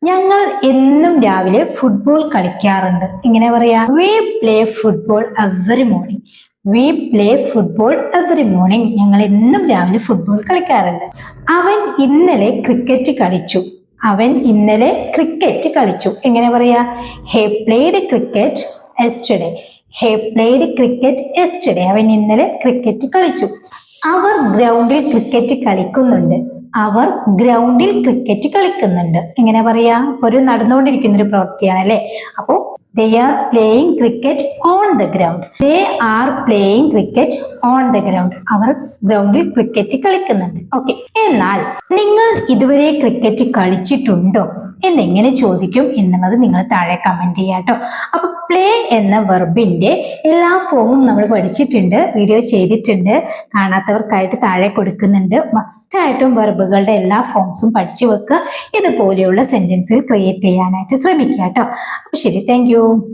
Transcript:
ഞങ്ങൾ എന്നും രാവിലെ ഫുട്ബോൾ കളിക്കാറുണ്ട്. ഇങ്ങനെ പറയാ, V play football every morning. V play football every morning. ഞങ്ങൾ എന്നും രാവിലെ ഫുട്ബോൾ കളിക്കാറുണ്ട്. അവൻ ഇന്നലെ ക്രിക്കറ്റ് കളിച്ചു. അവൻ ഇന്നലെ ക്രിക്കറ്റ് കളിച്ചു. എങ്ങനെ പറയാ? ഹേ പ്ലേഡ് ക്രിക്കറ്റ് യെസ്റ്റർഡേ. ഹേ പ്ലേഡ് ക്രിക്കറ്റ് യെസ്റ്റർഡേ. അവൻ ഇന്നലെ ക്രിക്കറ്റ് കളിച്ചു. അവർ ഗ്രൗണ്ടിൽ ക്രിക്കറ്റ് കളിക്കുന്നുണ്ട്. അവർ ഗ്രൗണ്ടിൽ ക്രിക്കറ്റ് കളിക്കുന്നുണ്ട്. എങ്ങനെ പറയാ? ഒരു നടന്നുകൊണ്ടിരിക്കുന്ന ഒരു പ്രവൃത്തിയാണ് അല്ലെ. അപ്പോ they are playing cricket on the ground. They are playing cricket on the ground. അവർ ഗ്രൗണ്ടിൽ ക്രിക്കറ്റ് കളിക്കുന്നുണ്ട്. ഓക്കെ. എന്നാൽ നിങ്ങൾ ഇതുവരെ ക്രിക്കറ്റ് കളിച്ചിട്ടുണ്ടോ എന്നെങ്ങനെ ചോദിക്കും എന്നുള്ളത് നിങ്ങൾ താഴെ കമന്റ് ചെയ്യാട്ടോ. അപ്പൊ പ്ലേ എന്ന വെർബിന്റെ എല്ലാ ഫോമും നമ്മൾ പഠിച്ചിട്ടുണ്ട്, വീഡിയോ ചെയ്തിട്ടുണ്ട്. കാണാത്തവർക്കായിട്ട് താഴെ കൊടുക്കുന്നുണ്ട്. മസ്റ്റായിട്ടും വെർബുകളുടെ എല്ലാ ഫോംസും പഠിച്ചു വെക്കുക. ഇതുപോലെയുള്ള സെന്റൻസുകൾ ക്രിയേറ്റ് ചെയ്യാനായിട്ട് ശ്രമിക്കുക കേട്ടോ. അപ്പൊ ശരി, താങ്ക് യു.